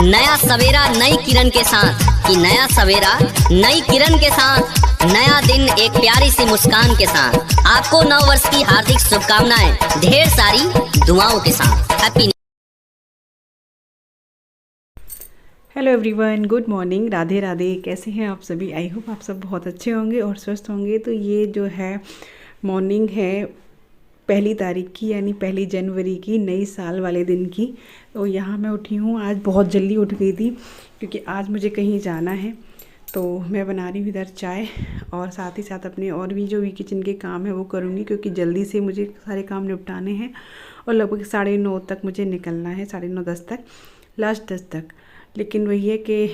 नया सवेरा नई किरण के साथ, कि नया सवेरा नई किरण के साथ, नया दिन एक प्यारी सी मुस्कान के साथ। आपको नव वर्ष की हार्दिक शुभकामनाएं ढेर सारी दुआओं के साथ। Happy. Hello everyone, good morning, Radhe Radhe. कैसे हैं आप सभी? आई होप आप सब बहुत अच्छे होंगे और स्वस्थ होंगे। तो ये जो है मॉर्निंग है 1 तारीख की, यानी 1 जनवरी की, नई साल वाले दिन की। तो यहाँ मैं उठी हूँ, आज बहुत जल्दी उठ गई थी क्योंकि आज मुझे कहीं जाना है। तो मैं बना रही हूँ इधर चाय और साथ ही साथ अपने और भी जो भी किचन के काम है वो करूँगी, क्योंकि जल्दी से मुझे सारे काम निपटाने हैं और लगभग 9:30 तक मुझे निकलना है, 9:30 10 तक, लास्ट 10 तक। लेकिन वही है कि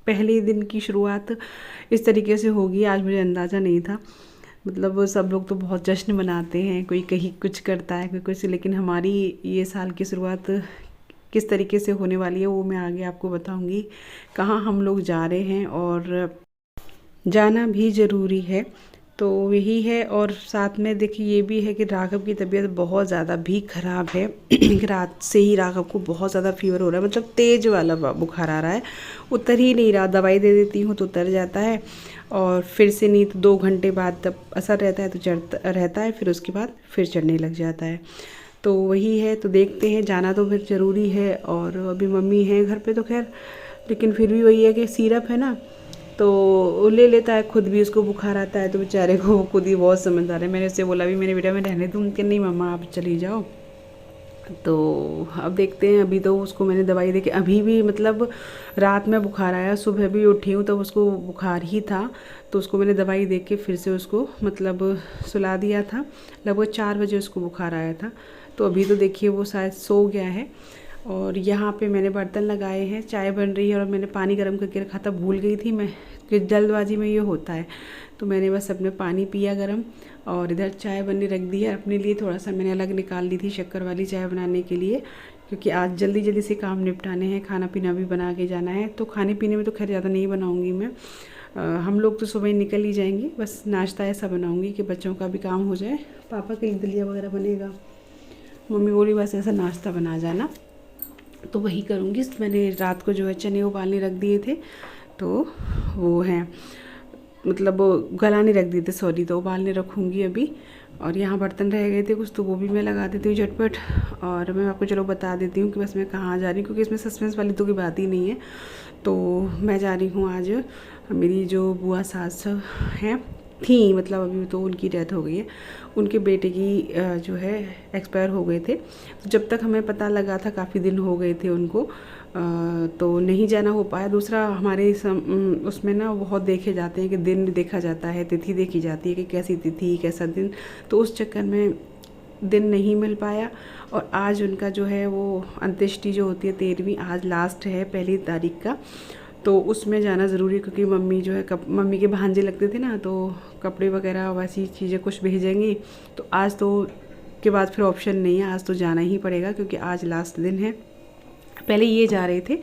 पहले दिन की शुरुआत इस तरीके से होगी, आज मुझे अंदाज़ा नहीं था। मतलब सब लोग तो बहुत जश्न मनाते हैं, कोई कहीं कुछ करता है, कोई कुछ, लेकिन हमारी ये साल की शुरुआत किस तरीके से होने वाली है वो मैं आगे आपको बताऊंगी। कहाँ हम लोग जा रहे हैं और जाना भी ज़रूरी है, तो यही है। और साथ में देखिए ये भी है कि राघव की तबीयत बहुत ज़्यादा भी ख़राब है। रात से ही राघव को बहुत ज़्यादा फीवर हो रहा है, मतलब तेज़ वाला बुखार आ रहा है, उतर ही नहीं रहा। दवाई दे देती हूँ तो उतर जाता है और फिर से नहीं तो 2 घंटे बाद तब असर रहता है तो चढ़ता रहता है, फिर उसके बाद फिर चढ़ने लग जाता है। तो वही है, तो देखते हैं, जाना तो फिर ज़रूरी है। और अभी मम्मी है घर पे तो खैर, लेकिन फिर भी वही है कि सिरप है ना, तो ले लेता है खुद भी, उसको बुखार आता है तो बेचारे को वो खुद ही बहुत समझदार है। मैंने उससे बोला भी मेरे बेटा मैं रहने दूँ, कि नहीं मम्मा आप चली जाओ। तो अब देखते हैं। अभी तो उसको मैंने दवाई दे के, अभी भी मतलब रात में बुखार आया, सुबह भी उठी हूँ तब उसको बुखार ही था, तो उसको मैंने दवाई दे के फिर से उसको मतलब सुला दिया था। लगभग 4 बजे उसको बुखार आया था, तो अभी तो देखिए वो शायद सो गया है। और यहाँ पे मैंने बर्तन लगाए हैं, चाय बन रही है और मैंने पानी गर्म करके रखा था, भूल गई थी मैं कि जल्दबाजी में ये होता है। तो मैंने बस अपने पानी पिया गर्म और इधर चाय बनने रख दी है। अपने लिए थोड़ा सा मैंने अलग निकाल ली थी शक्कर वाली चाय बनाने के लिए, क्योंकि आज जल्दी जल्दी से काम निपटाने हैं, खाना पीना भी बना के जाना है। तो खाने पीने में तो खैर ज़्यादा नहीं बनाऊँगी मैं, हम लोग तो सुबह ही निकल ही जाएंगे। बस नाश्ता ऐसा बनाऊँगी कि बच्चों का भी काम हो जाए। पापा के लिए दलिया वगैरह बनेगा, मम्मी बोली बस ऐसा नाश्ता बना जाना, तो वही करूँगी। मैंने रात को जो है चने उबालने रख दिए थे, तो वो हैं मतलब गलाने रख दिए थे, सॉरी, तो उबालने रखूँगी अभी। और यहाँ बर्तन रह गए थे कुछ, तो वो भी मैं लगा देती हूँ झटपट। और मैं आपको चलो बता देती हूँ कि बस मैं कहाँ जा रही हूँ, क्योंकि इसमें सस्पेंस वाली तो कोई बात ही नहीं है। तो मैं जा रही हूँ आज, मेरी जो बुआ सास हैं थी, मतलब अभी तो उनकी डेथ हो गई है, उनके बेटे की जो है एक्सपायर हो गए थे। तो जब तक हमें पता लगा था काफ़ी दिन हो गए थे उनको, तो नहीं जाना हो पाया। दूसरा हमारे उसमें ना बहुत देखे जाते हैं कि दिन देखा जाता है, तिथि देखी जाती है कि कैसी तिथि कैसा दिन, तो उस चक्कर में दिन नहीं मिल पाया। और आज उनका जो है वो अंत्येष्टि जो होती है 13वीं, आज लास्ट है 1 तारीख का, तो उसमें जाना ज़रूरी है। क्योंकि मम्मी जो है मम्मी के भांजे लगते थे ना, तो कपड़े वगैरह वैसी चीज़ें कुछ भेजेंगी, तो आज तो के बाद फिर ऑप्शन नहीं है, आज तो जाना ही पड़ेगा क्योंकि आज लास्ट दिन है। पहले ये जा रहे थे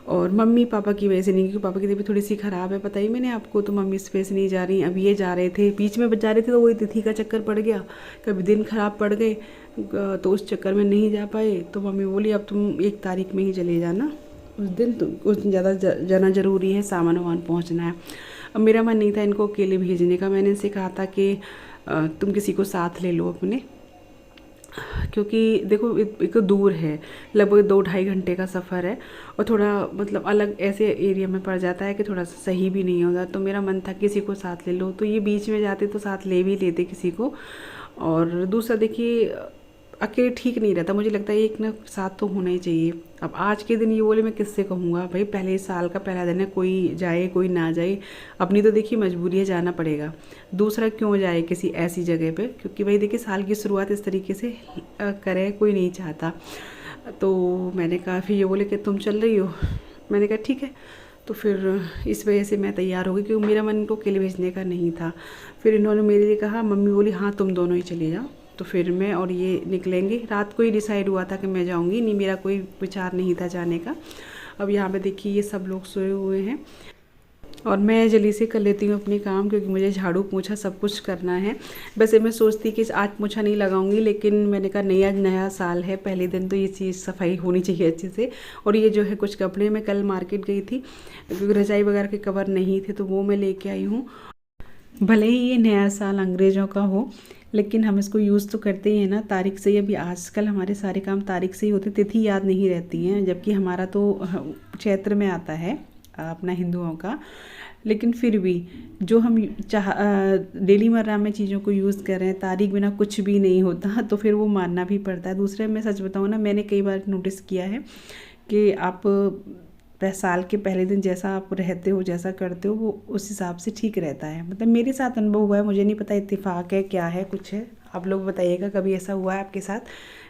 और मम्मी पापा की वजह से नहीं, क्योंकि पापा की तबीयत थोड़ी सी ख़राब है, पता ही मैंने आपको, तो मम्मी इस वजह से नहीं जा रही। अब ये जा रहे थे, बीच में जा रहे थे तो वही तिथि का चक्कर पड़ गया, कभी दिन ख़राब पड़ गए, तो उस चक्कर में नहीं जा पाए। तो मम्मी बोली अब तुम 1 तारीख में ही चले जाना, उस दिन तो उस दिन ज़्यादा जाना ज़रूरी है, सामान वामान पहुँचना है। अब मेरा मन नहीं था इनको अकेले भेजने का, मैंने इनसे कहा था कि तुम किसी को साथ ले लो अपने, क्योंकि देखो एक तो दूर है, लगभग 2-2.5 घंटे का सफ़र है और थोड़ा मतलब अलग ऐसे एरिया में पड़ जाता है कि थोड़ा सा सही भी नहीं होता। तो मेरा मन था किसी को साथ ले लो, तो ये बीच में जाते तो साथ ले भी लेते किसी को। और दूसरा देखिए अकेले ठीक नहीं रहता, मुझे लगता है एक ना साथ तो होना ही चाहिए। अब आज के दिन ये बोले मैं किससे कहूँगा भाई, पहले साल का पहला दिन है, कोई जाए कोई ना जाए, अपनी तो देखिए मजबूरी है, जाना पड़ेगा। दूसरा क्यों जाए किसी ऐसी जगह पे, क्योंकि भाई देखिए साल की शुरुआत इस तरीके से करे कोई नहीं चाहता। तो मैंने कहा, फिर ये बोले कि तुम चल रही हो, मैंने कहा ठीक है। तो फिर इस वजह से मैं तैयार हो गई, क्योंकि मेरा मन इनको अकेले भेजने का नहीं था। फिर इन्होंने मेरे लिए कहा, मम्मी बोली हाँ तुम दोनों ही चले जाओ। तो फिर मैं और ये निकलेंगे, रात को ही डिसाइड हुआ था कि मैं जाऊंगी, नहीं मेरा कोई विचार नहीं था जाने का। अब यहाँ पे देखिए ये सब लोग सोए हुए हैं, और मैं जल्दी से कर लेती हूँ अपने काम, क्योंकि मुझे झाड़ू पोंछा सब कुछ करना है। वैसे मैं सोचती कि आज पोंछा नहीं लगाऊंगी, लेकिन मैंने कहा नहीं, आज नया साल है, पहले दिन तो ये चीज़ सफाई होनी चाहिए अच्छे से। और ये जो है कुछ कपड़े, मैं कल मार्केट गई थी क्योंकि रजाई वगैरह के कवर नहीं थे, तो वो मैं लेके आई हूँ। भले ही ये नया साल अंग्रेज़ों का हो, लेकिन हम इसको यूज़ तो करते ही हैं ना, तारीख से ही। अभी आजकल हमारे सारे काम तारीख से ही होते, तिथि याद नहीं रहती हैं, जबकि हमारा तो चैत्र में आता है अपना हिंदुओं का। लेकिन फिर भी जो हम डेली मर्रा में चीज़ों को यूज़ कर रहे हैं, तारीख बिना कुछ भी नहीं होता, तो फिर वो मानना भी पड़ता है। दूसरे, मैं सच बताऊँ ना, मैंने कई बार नोटिस किया है कि आप साल के पहले दिन जैसा आप रहते हो, जैसा करते हो, वो उस हिसाब से ठीक रहता है। मतलब मेरे साथ अनुभव हुआ है, मुझे नहीं पता इत्तेफाक है क्या है, कुछ है, आप लोग बताइएगा कभी ऐसा हुआ है आपके साथ।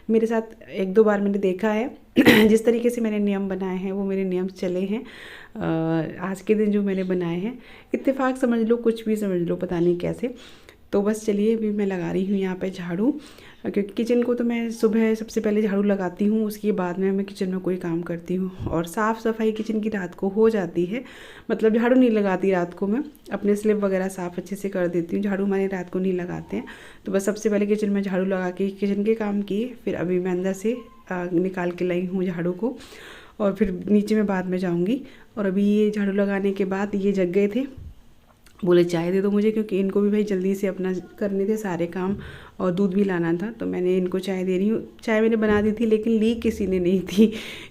मेरे साथ एक दो बार मैंने देखा है। जिस तरीके से मैंने नियम बनाए हैं वो मेरे नियम चले हैं। आज के दिन जो मैंने बनाए हैं, इत्तेफाक समझ लो, कुछ भी समझ लो, पता नहीं कैसे। तो बस चलिए, अभी मैं लगा रही हूँ यहाँ पे झाड़ू, क्योंकि किचन को तो मैं सुबह सबसे पहले झाड़ू लगाती हूँ, उसके बाद में मैं किचन में कोई काम करती हूँ। और साफ़ सफाई किचन की रात को हो जाती है, मतलब झाड़ू नहीं लगाती रात को, मैं अपने स्लिप वगैरह साफ़ अच्छे से कर देती हूँ। झाड़ू हमारे रात को नहीं लगाते हैं। तो बस सबसे पहले किचन में झाड़ू लगा के किचन के काम किए, फिर अभी मैं अंदर से निकाल के लाई हूँ झाड़ू को, और फिर नीचे में बाद में जाऊँगी। और अभी ये झाड़ू लगाने के बाद ये जग गए थे, बोले चाय दे दो मुझे, क्योंकि इनको भी भाई जल्दी से अपना करने थे सारे काम, और दूध भी लाना था। तो मैंने इनको चाय दे रही हूँ। चाय मैंने बना दी थी, लेकिन ली किसी ने नहीं थी,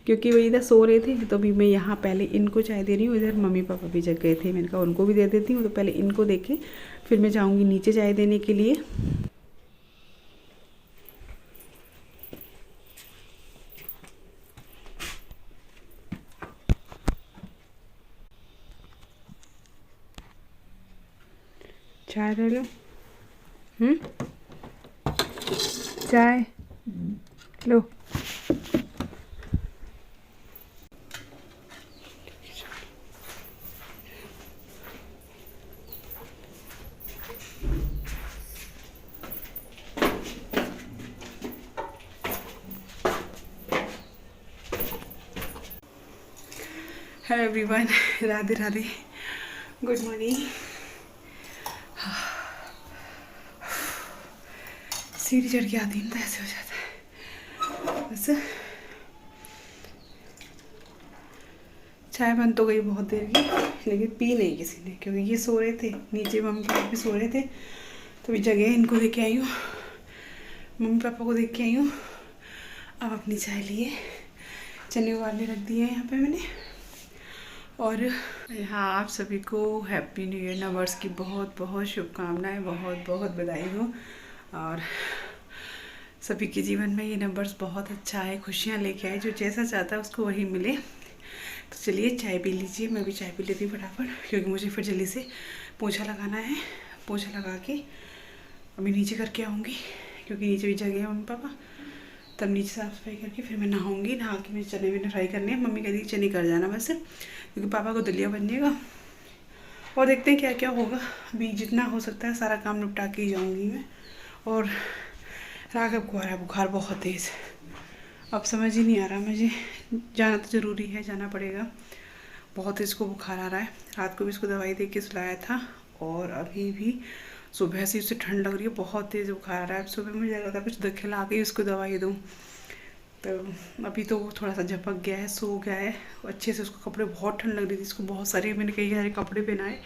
क्योंकि वो इधर सो रहे थे। तो अभी मैं यहाँ पहले इनको चाय दे रही हूँ, इधर मम्मी पापा भी जग गए थे, मैंने कहा उनको भी दे देती हूँ। तो पहले इनको दे के फिर मैं जाऊँगी नीचे चाय देने के लिए। चाय ले लो, चाय लो। Hello everyone, Radhe Radhe, good morning. सीढ़ी चढ़ के आती हूँ तो ऐसे हो जाता है। बस चाय बन तो गई बहुत देर की, लेकिन पी नहीं किसी ने, क्योंकि ये सो रहे थे नीचे, मम्मी पापा भी सो रहे थे। तो भी जगह इनको देख के आई हूँ, मम्मी पापा को देख के आई हूँ। अब अपनी चाय लिए, चने उबालने रख दिए हैं यहाँ पे मैंने। और हाँ, आप सभी को हैप्पी न्यू ईयर नववर्ष की बहुत बहुत शुभकामनाएं, बहुत बहुत बधाई हो। और सभी के जीवन में ये नववर्ष बहुत अच्छा है, खुशियाँ लेके आए, जो जैसा चाहता है उसको वही मिले। तो चलिए चाय पी लीजिए, मैं भी चाय पी लेती हूँ फटाफट, क्योंकि मुझे फिर जल्दी से पोछा लगाना है। पोछा लगा के अभी नीचे करके आऊँगी, क्योंकि नीचे भी जगह है मम्मी पापा। तब नीचे साफ़ सफाई करके फिर मैं नहाऊँगी। नहा के मुझे चने भी फ्राई करने हैं। मम्मी कहती चने कर जाना बस, क्योंकि पापा को दलिया बन जाएगा। और देखते हैं क्या क्या होगा। अभी जितना हो सकता है सारा काम निपटा के ही जाऊँगी मैं। और राघव को आ रहा है बुखार बहुत तेज़, अब समझ ही नहीं आ रहा मुझे, जाना तो ज़रूरी है, जाना पड़ेगा। बहुत इसको बुखार आ रहा है। रात को भी इसको दवाई दे के सुलाया था, और अभी भी सुबह से उसे ठंड लग रही है, बहुत तेज़ बुखार आ रहा है। अब सुबह मुझे लगा था कुछ खिला के उसको दवाई दूँ, तो अभी तो वो थोड़ा सा झपक गया है, सो गया है अच्छे से। उसको कपड़े, बहुत ठंड लग रही थी इसको, बहुत सारे मैंने कई सारे कपड़े पहनाए।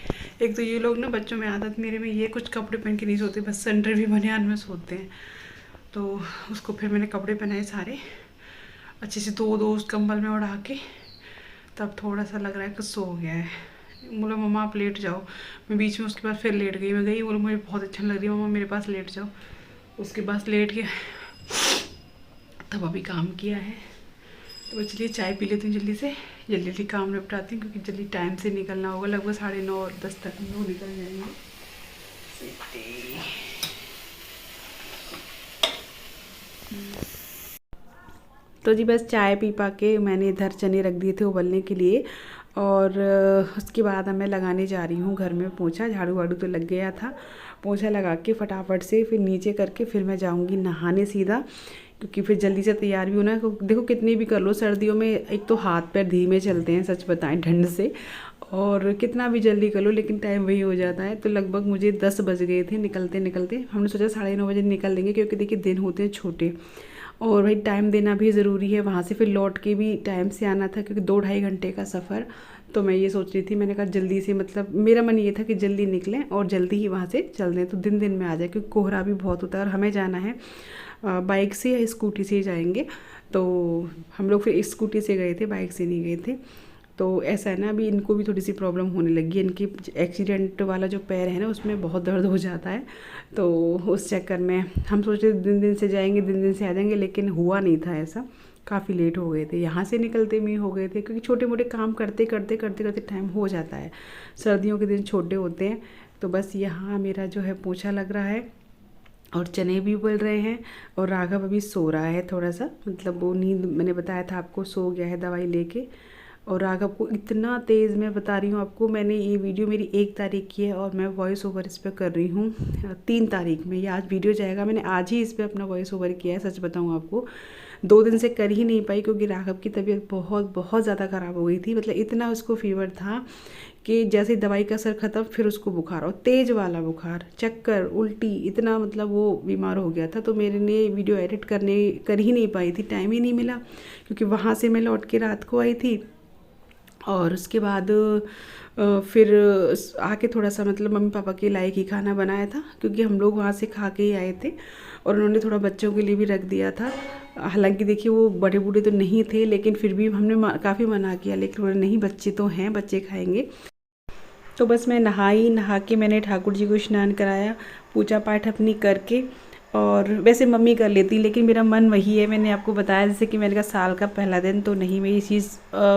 एक तो ये लोग ना, बच्चों में आदत, मेरे में ये कुछ कपड़े पहन के नहीं सोते, बस सेंटर भी बनियान में सोते हैं। तो उसको फिर मैंने कपड़े पहनाए सारे अच्छे से, दो उस कंबल में उड़ा के, तब थोड़ा सा लग रहा है कि सो गया है। बोला मम्मा आप लेट जाओ, मैं बीच में उसके बाद फिर लेट गई। मैं गई, बोला मुझे बहुत अच्छा लग रही है मम्मा, मेरे पास लेट जाओ। उसके पास लेट गया, तब अभी काम किया है। तो चलिए चाय पी लेती हूँ जल्दी से, जल्दी जल्दी काम निपटाती हूँ, क्योंकि जल्दी टाइम से निकलना होगा। लगभग 9:30 और 10 तक हम लोग निकल जाएंगे। तो जी बस चाय पी पा के मैंने इधर चने रख दिए थे उबलने के लिए, और उसके बाद मैं लगाने जा रही हूँ घर में पोछा। झाड़ू वाड़ू तो लग गया था, पोछा लगा के फटाफट से फिर नीचे करके फिर मैं जाऊँगी नहाने सीधा, क्योंकि फिर जल्दी से तैयार भी होना है। देखो कितनी भी कर लो, सर्दियों में एक तो हाथ पैर धीमे चलते हैं, सच बताएं, ठंड से। और कितना भी जल्दी कर लो लेकिन टाइम वही हो जाता है। तो लगभग मुझे 10 बज गए थे निकलते निकलते। हमने सोचा 9:30 बजे निकल देंगे, क्योंकि देखिए दिन होते हैं छोटे और भाई टाइम देना भी ज़रूरी है। वहाँ से फिर लौट के भी टाइम से आना था, क्योंकि 2-2.5 घंटे का सफ़र। तो मैं ये सोच रही थी, मैंने कहा जल्दी से, मतलब मेरा मन ये था कि जल्दी निकलें और जल्दी ही वहाँ से चल दें, तो दिन में आ जाए, क्योंकि कोहरा भी बहुत होता है और हमें जाना है बाइक से या स्कूटी से ही जाएंगे। तो हम लोग फिर स्कूटी से गए थे, बाइक से नहीं गए थे। तो ऐसा है ना, अभी इनको भी थोड़ी सी प्रॉब्लम होने लगी है। इनकी एक्सीडेंट वाला जो पैर है ना, उसमें बहुत दर्द हो जाता है। तो उस चक्कर में हम सोच रहे दिन से जाएंगे, दिन से आ जाएंगे, लेकिन हुआ नहीं था ऐसा। काफ़ी लेट हो गए थे, यहाँ से निकलते में हो गए थे, क्योंकि छोटे मोटे काम करते करते टाइम हो जाता है। सर्दियों के दिन छोटे होते हैं। तो बस यहाँ मेरा जो है पोछा लग रहा है और चने भी उबल रहे हैं, और राघव अभी सो रहा है थोड़ा सा, मतलब वो नींद, मैंने बताया था आपको, सो गया है दवाई लेके। और राघव को इतना तेज़, मैं बता रही हूँ आपको, मैंने ये वीडियो मेरी 1 तारीख की है और मैं वॉइस ओवर इस पर कर रही हूँ 3 तारीख में। ये आज वीडियो जाएगा, मैंने आज ही इस पर अपना वॉइस ओवर किया है। सच बताऊँ आपको, 2 दिन से कर ही नहीं पाई, क्योंकि राघव की तबीयत बहुत बहुत ज़्यादा ख़राब हो गई थी। मतलब इतना उसको फीवर था कि जैसे ही दवाई का असर ख़त्म, फिर उसको बुखार, और तेज़ वाला बुखार, चक्कर, उल्टी, इतना मतलब वो बीमार हो गया था। तो मेरे लिए वीडियो एडिट कर ही नहीं पाई थी, टाइम ही नहीं मिला, क्योंकि वहाँ से मैं लौट के रात को आई थी। और उसके बाद फिर आके थोड़ा सा, मतलब मम्मी पापा के लायक ही खाना बनाया था, क्योंकि हम लोग वहाँ से खा के ही आए थे। और उन्होंने थोड़ा बच्चों के लिए भी रख दिया था। हालांकि देखिए वो बड़े बूढ़े तो नहीं थे, लेकिन फिर भी हमने काफ़ी मना किया, लेकिन बोले नहीं, बच्चे तो हैं, बच्चे खाएंगे। तो बस मैं नहा के मैंने ठाकुर जी को स्नान कराया, पूजा पाठ अपनी करके। और वैसे मम्मी कर लेती, लेकिन मेरा मन वही है, मैंने आपको बताया, जैसे कि मैंने कहा साल का पहला दिन तो नहीं, मैं ये चीज़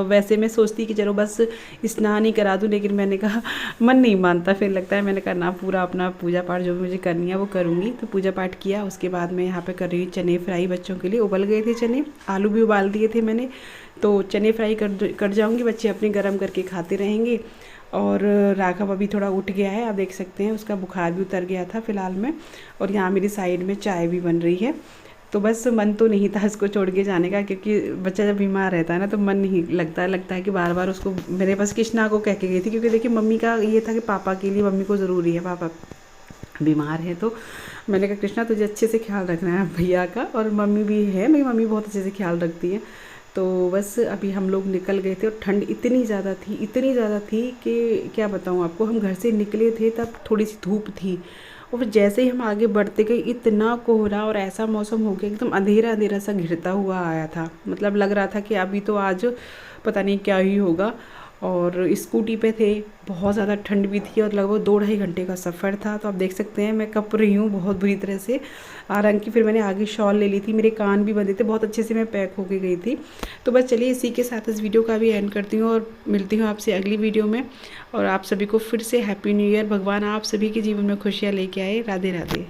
वैसे मैं सोचती कि चलो बस स्नान ही करा दूँ, लेकिन मैंने कहा मन नहीं मानता, फिर लगता है, मैंने कहा ना, पूरा अपना पूजा पाठ जो भी मुझे करनी है वो करूँगी। तो पूजा पाठ किया। उसके बाद मैं यहाँ पर कर रही हूँ चने फ्राई बच्चों के लिए। उबल गए थे चने, आलू भी उबाल दिए थे मैंने, तो चने फ्राई कर जाऊँगी, बच्चे अपने गर्म करके खाते रहेंगे। और राघव अभी थोड़ा उठ गया है, आप देख सकते हैं, उसका बुखार भी उतर गया था फ़िलहाल में। और यहाँ मेरी साइड में चाय भी बन रही है। तो बस मन तो नहीं था इसको छोड़ के जाने का, क्योंकि बच्चा जब बीमार रहता है ना, तो मन नहीं लगता है कि बार बार उसको, मेरे पास कृष्णा को कह के गई थी, क्योंकि देखिए मम्मी का ये था कि पापा के लिए, मम्मी को ज़रूरी है, पापा बीमार है। तो मैंने कहा कृष्णा तुझे अच्छे से ख्याल रखना है भैया का, और मम्मी भी है, मेरी मम्मी बहुत अच्छे से ख्याल रखती है। तो बस अभी हम लोग निकल गए थे, और ठंड इतनी ज़्यादा थी कि क्या बताऊँ आपको। हम घर से निकले थे तब थोड़ी सी धूप थी, और फिर जैसे ही हम आगे बढ़ते गए, इतना कोहरा और ऐसा मौसम हो गया, एकदम अंधेरा अंधेरा सा घिरता हुआ आया था। मतलब लग रहा था कि अभी तो आज पता नहीं क्या ही होगा। और स्कूटी पे थे, बहुत ज़्यादा ठंड भी थी, और लगभग 2-2.5 घंटे का सफ़र था। तो आप देख सकते हैं मैं कँप रही हूँ बहुत बुरी तरह से। हालांकि फिर मैंने आगे शॉल ले ली थी, मेरे कान भी बंधे थे, बहुत अच्छे से मैं पैक होके गई थी। तो बस चलिए, इसी के साथ इस वीडियो का भी एंड करती हूँ, और मिलती हूँ आपसे अगली वीडियो में। और आप सभी को फिर से हैप्पी न्यू ईयर। भगवान आप सभी के जीवन में खुशियाँ लेके आए। राधे राधे।